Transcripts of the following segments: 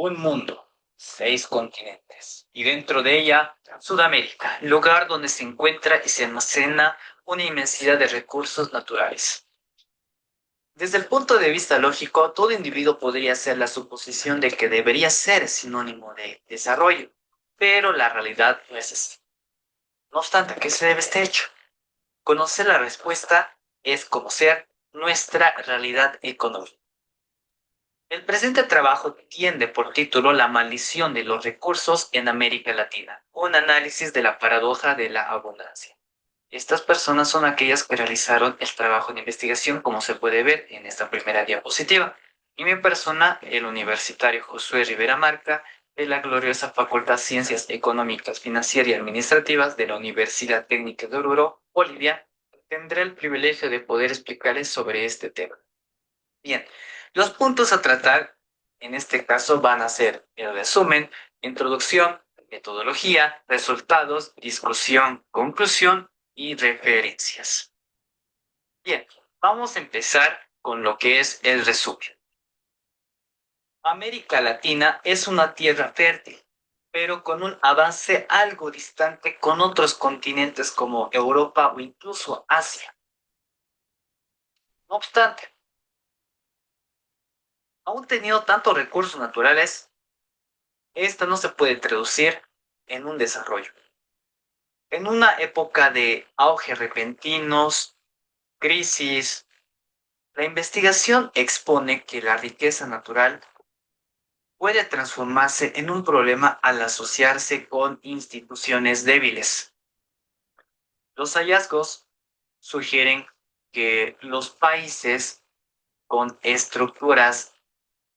Un mundo, 6 continentes, y dentro de ella, Sudamérica, lugar donde se encuentra y se almacena una inmensidad de recursos naturales. Desde el punto de vista lógico, todo individuo podría hacer la suposición de que debería ser sinónimo de desarrollo, pero la realidad no es así. No obstante, ¿a qué se debe este hecho? Conocer la respuesta es conocer nuestra realidad económica. El presente trabajo tiene por título La maldición de los recursos en América Latina, un análisis de la paradoja de la abundancia. Estas personas son aquellas que realizaron el trabajo de investigación, como se puede ver en esta primera diapositiva. Y mi persona, el universitario Josué Rivera Marca, de la gloriosa Facultad de Ciencias Económicas, Financieras y Administrativas de la Universidad Técnica de Oruro, Bolivia, tendré el privilegio de poder explicarles sobre este tema. Bien, los puntos a tratar en este caso van a ser el resumen, introducción, metodología, resultados, discusión, conclusión y referencias. Bien, vamos a empezar con lo que es el resumen. América Latina es una tierra fértil, pero con un avance algo distante con otros continentes como Europa o incluso Asia. No obstante, aún teniendo tantos recursos naturales, esta no se puede traducir en un desarrollo. En una época de auge repentinos, crisis, la investigación expone que la riqueza natural puede transformarse en un problema al asociarse con instituciones débiles. Los hallazgos sugieren que los países con estructuras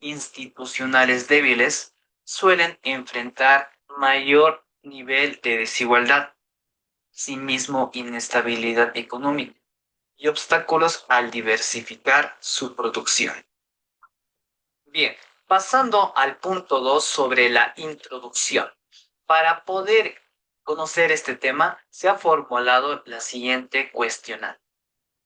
institucionales débiles suelen enfrentar mayor nivel de desigualdad, asimismo inestabilidad económica y obstáculos al diversificar su producción. Bien, pasando al punto 2 sobre la introducción. Para poder conocer este tema, se ha formulado la siguiente cuestionante.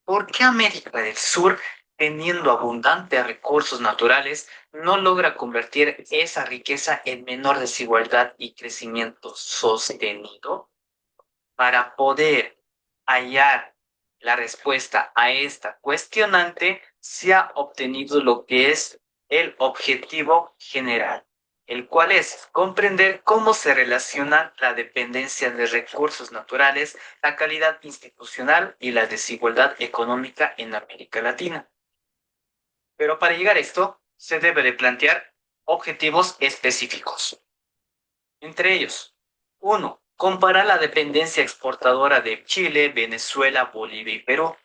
¿Por qué América del Sur, teniendo abundantes recursos naturales, no logra convertir esa riqueza en menor desigualdad y crecimiento sostenido? Para poder hallar la respuesta a esta cuestionante, se ha obtenido lo que es el objetivo general, el cual es comprender cómo se relacionan la dependencia de recursos naturales, la calidad institucional y la desigualdad económica en América Latina. Pero para llegar a esto, se debe de plantear objetivos específicos. Entre ellos, 1. Comparar la dependencia exportadora de Chile, Venezuela, Bolivia y Perú.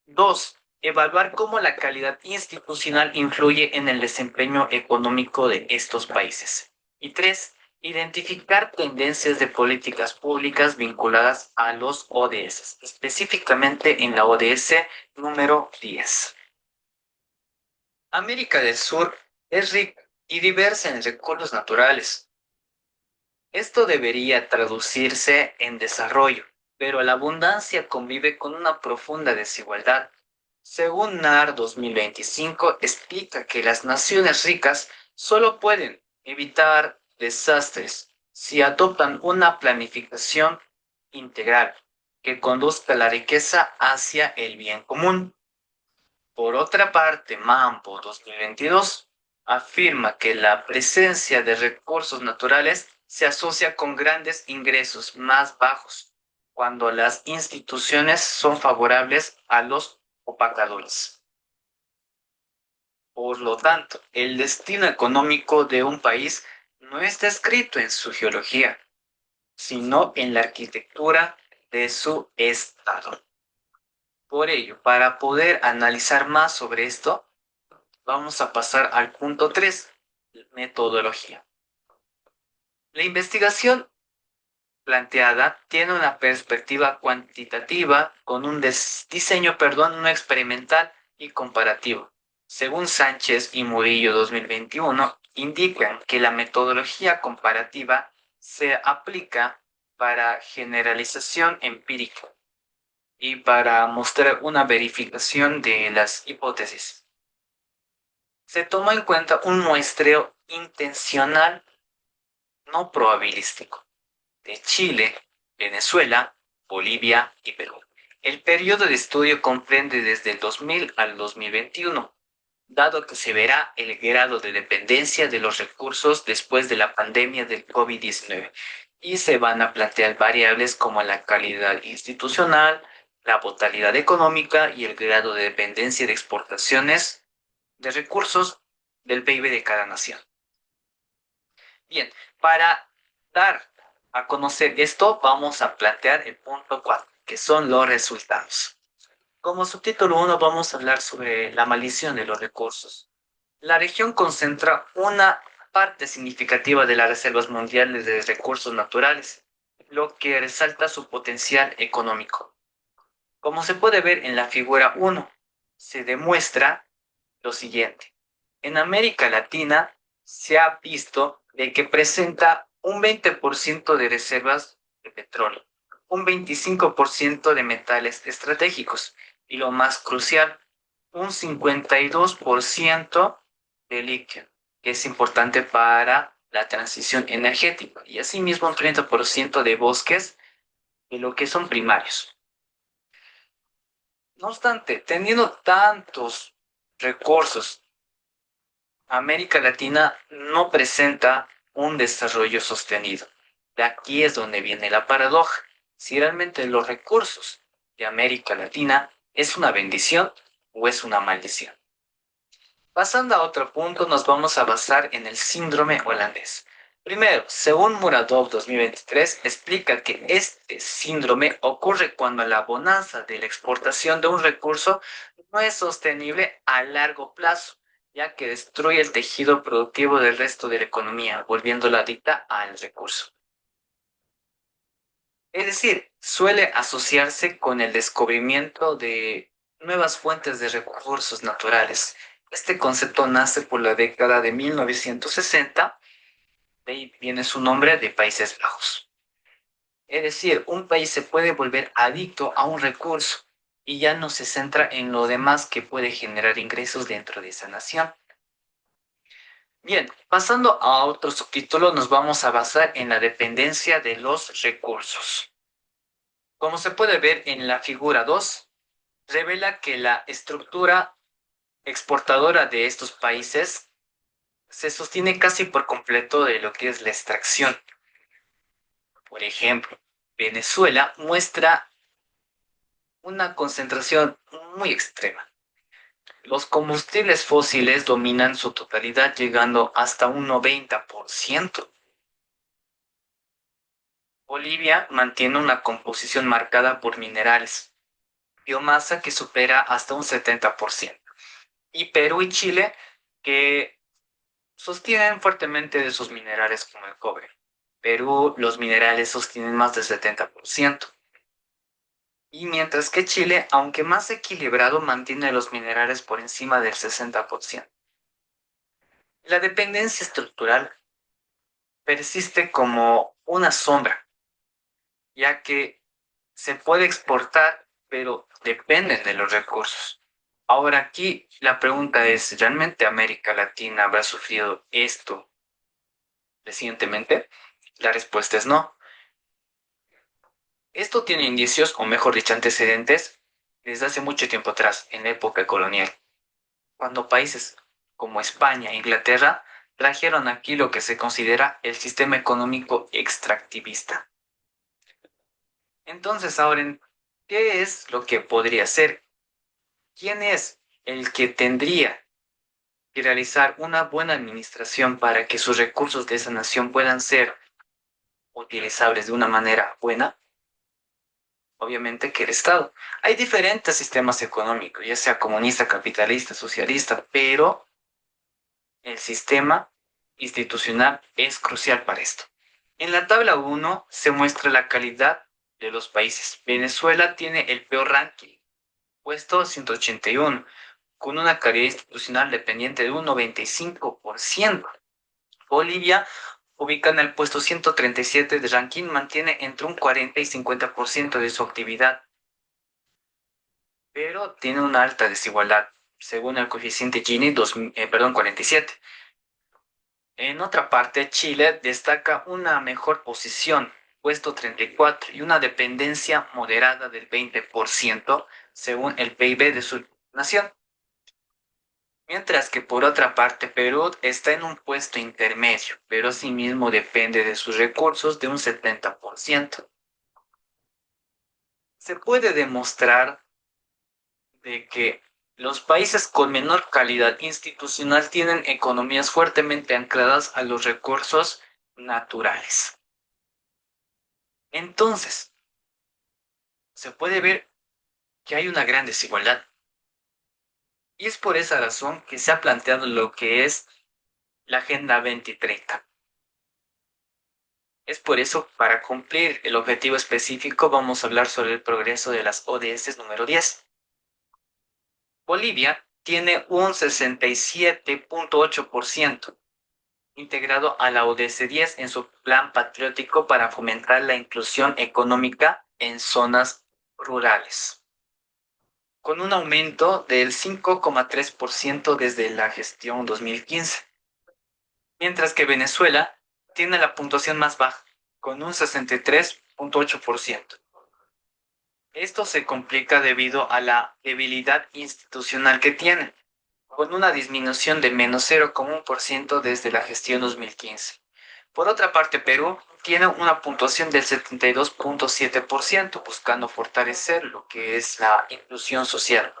2. Evaluar cómo la calidad institucional influye en el desempeño económico de estos países. Y 3. Identificar tendencias de políticas públicas vinculadas a los ODS, específicamente en la ODS número 10. América del Sur es rica y diversa en recursos naturales. Esto debería traducirse en desarrollo, pero la abundancia convive con una profunda desigualdad. Según NAR 2025, explica que las naciones ricas solo pueden evitar desastres si adoptan una planificación integral que conduzca la riqueza hacia el bien común. Por otra parte, Mambo 2022 afirma que la presencia de recursos naturales se asocia con grandes ingresos más bajos, cuando las instituciones son favorables a los opacadores. Por lo tanto, el destino económico de un país no está escrito en su geología, sino en la arquitectura de su estado. Por ello, para poder analizar más sobre esto, vamos a pasar al punto 3, metodología. La investigación planteada tiene una perspectiva cuantitativa con un diseño no experimental y comparativo. Según Sánchez y Murillo 2021, indican que la metodología comparativa se aplica para generalización empírica y para mostrar una verificación de las hipótesis. Se tomó en cuenta un muestreo intencional, no probabilístico, de Chile, Venezuela, Bolivia y Perú. El periodo de estudio comprende desde el 2000 al 2021, dado que se verá el grado de dependencia de los recursos después de la pandemia del COVID-19 y se van a plantear variables como la calidad institucional, la totalidad económica y el grado de dependencia de exportaciones de recursos del PIB de cada nación. Bien, para dar a conocer esto, vamos a plantear el punto 4, que son los resultados. Como subtítulo 1 vamos a hablar sobre la maldición de los recursos. La región concentra una parte significativa de las reservas mundiales de recursos naturales, lo que resalta su potencial económico. Como se puede ver en la figura 1, se demuestra lo siguiente. En América Latina se ha visto de que presenta un 20% de reservas de petróleo, un 25% de metales estratégicos y lo más crucial, un 52% de litio, que es importante para la transición energética, y asimismo un 30% de bosques de lo que son primarios. No obstante, teniendo tantos recursos, América Latina no presenta un desarrollo sostenido. De aquí es donde viene la paradoja. Si realmente los recursos de América Latina es una bendición o es una maldición. Pasando a otro punto, nos vamos a basar en el síndrome holandés. Primero, según Muradov 2023, explica que este síndrome ocurre cuando la bonanza de la exportación de un recurso no es sostenible a largo plazo, ya que destruye el tejido productivo del resto de la economía, volviéndola adicta al recurso. Es decir, suele asociarse con el descubrimiento de nuevas fuentes de recursos naturales. Este concepto nace por la década de 1960, de ahí viene su nombre de Países Bajos. Es decir, un país se puede volver adicto a un recurso y ya no se centra en lo demás que puede generar ingresos dentro de esa nación. Bien, pasando a otro subtítulo, nos vamos a basar en la dependencia de los recursos. Como se puede ver en la figura 2, revela que la estructura exportadora de estos países se sostiene casi por completo de lo que es la extracción. Por ejemplo, Venezuela muestra una concentración muy extrema. Los combustibles fósiles dominan su totalidad, llegando hasta un 90%. Bolivia mantiene una composición marcada por minerales, biomasa que supera hasta un 70%. Y Perú y Chile, que sostienen fuertemente de sus minerales como el cobre. Perú, los minerales sostienen más del 70%. Y mientras que Chile, aunque más equilibrado, mantiene los minerales por encima del 60%. La dependencia estructural persiste como una sombra, ya que se puede exportar, pero dependen de los recursos. Ahora aquí la pregunta es, ¿realmente América Latina habrá sufrido esto recientemente? La respuesta es no. Esto tiene indicios, o mejor dicho, antecedentes, desde hace mucho tiempo atrás, en época colonial, cuando países como España e Inglaterra trajeron aquí lo que se considera el sistema económico extractivista. Entonces, ahora, ¿qué es lo que podría ser? ¿Quién es el que tendría que realizar una buena administración para que sus recursos de esa nación puedan ser utilizables de una manera buena? Obviamente que el Estado. Hay diferentes sistemas económicos, ya sea comunista, capitalista, socialista, pero el sistema institucional es crucial para esto. En la tabla 1 se muestra la calidad de los países. Venezuela tiene el peor ranking, puesto 181, con una calidad institucional dependiente de un 95%. Bolivia, ubicada en el puesto 137 de ranking, mantiene entre un 40 y 50% de su actividad, pero tiene una alta desigualdad. según el coeficiente Gini 47. En otra parte, Chile destaca una mejor posición, puesto 34, y una dependencia moderada del 20% según el PIB de su nación. Mientras que por otra parte, Perú está en un puesto intermedio, pero asimismo depende de sus recursos de un 70%. Se puede demostrar de que los países con menor calidad institucional tienen economías fuertemente ancladas a los recursos naturales. Entonces, se puede ver que hay una gran desigualdad. Y es por esa razón que se ha planteado lo que es la Agenda 2030. Es por eso, para cumplir el objetivo específico, vamos a hablar sobre el progreso de las ODS número 10. Bolivia tiene un 67.8% integrado a la ODS 10 en su plan patriótico para fomentar la inclusión económica en zonas rurales, con un aumento del 5,3% desde la gestión 2015, mientras que Venezuela tiene la puntuación más baja, con un 63.8%. Esto se complica debido a la debilidad institucional que tiene, con una disminución de menos 0,1% desde la gestión 2015. Por otra parte, Perú tiene una puntuación del 72.7%, buscando fortalecer lo que es la inclusión social.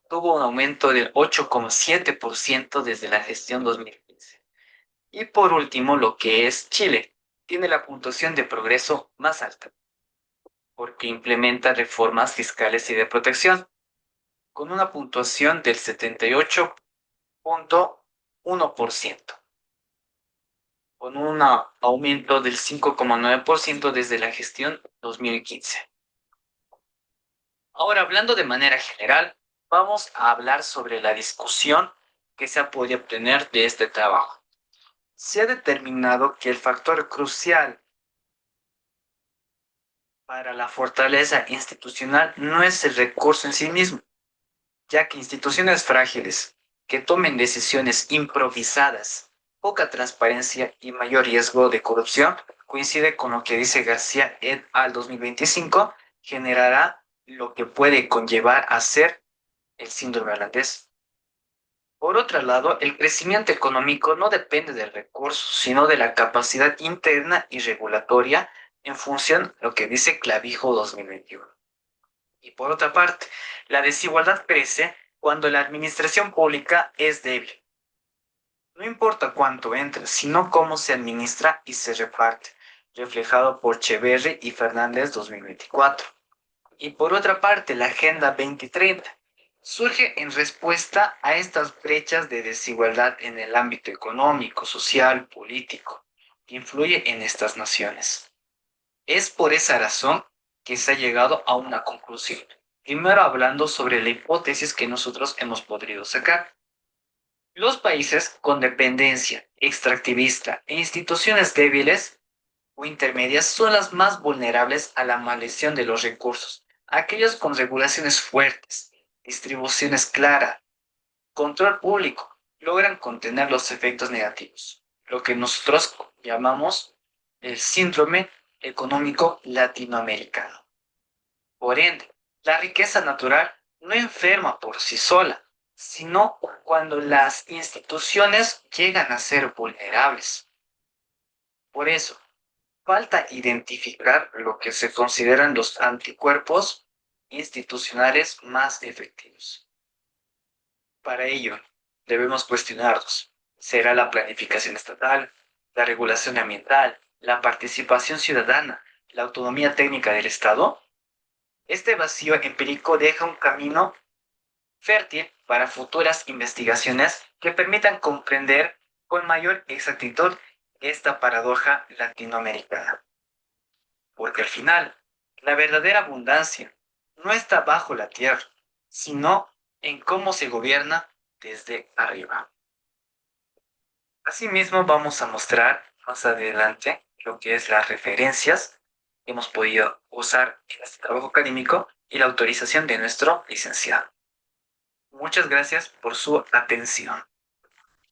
Tuvo un aumento del 8,7% desde la gestión 2015. Y por último, lo que es Chile, tiene la puntuación de progreso más alta, porque implementa reformas fiscales y de protección, con una puntuación del 78.1%, con un aumento del 5,9% desde la gestión 2015. Ahora, hablando de manera general, vamos a hablar sobre la discusión que se ha podido obtener de este trabajo. Se ha determinado que el factor crucial para la fortaleza institucional no es el recurso en sí mismo, ya que instituciones frágiles que tomen decisiones improvisadas, poca transparencia y mayor riesgo de corrupción, coincide con lo que dice García et al. 2025, generará lo que puede conllevar a ser el síndrome holandés. Por otro lado, el crecimiento económico no depende del recurso, sino de la capacidad interna y regulatoria en función de lo que dice Clavijo 2021. Y por otra parte, la desigualdad crece cuando la administración pública es débil. No importa cuánto entra, sino cómo se administra y se reparte, reflejado por Cheverry y Fernández 2024. Y por otra parte, la Agenda 2030 surge en respuesta a estas brechas de desigualdad en el ámbito económico, social, político, que influye en estas naciones. Es por esa razón que se ha llegado a una conclusión. Primero hablando sobre la hipótesis que nosotros hemos podido sacar. Los países con dependencia extractivista e instituciones débiles o intermedias son las más vulnerables a la maldición de los recursos. Aquellos con regulaciones fuertes, distribuciones claras, control público, logran contener los efectos negativos, lo que nosotros llamamos el síndrome económico latinoamericano. Por ende, la riqueza natural no enferma por sí sola, sino cuando las instituciones llegan a ser vulnerables. Por eso, falta identificar lo que se consideran los anticuerpos institucionales más efectivos. Para ello, debemos cuestionarnos: ¿será la planificación estatal, la regulación ambiental, la participación ciudadana, la autonomía técnica del Estado? Este vacío empírico deja un camino fértil para futuras investigaciones que permitan comprender con mayor exactitud esta paradoja latinoamericana. Porque al final, la verdadera abundancia no está bajo la tierra, sino en cómo se gobierna desde arriba. Asimismo, vamos a mostrar más adelante lo que es las referencias que hemos podido usar en este trabajo académico y la autorización de nuestro licenciado. Muchas gracias por su atención.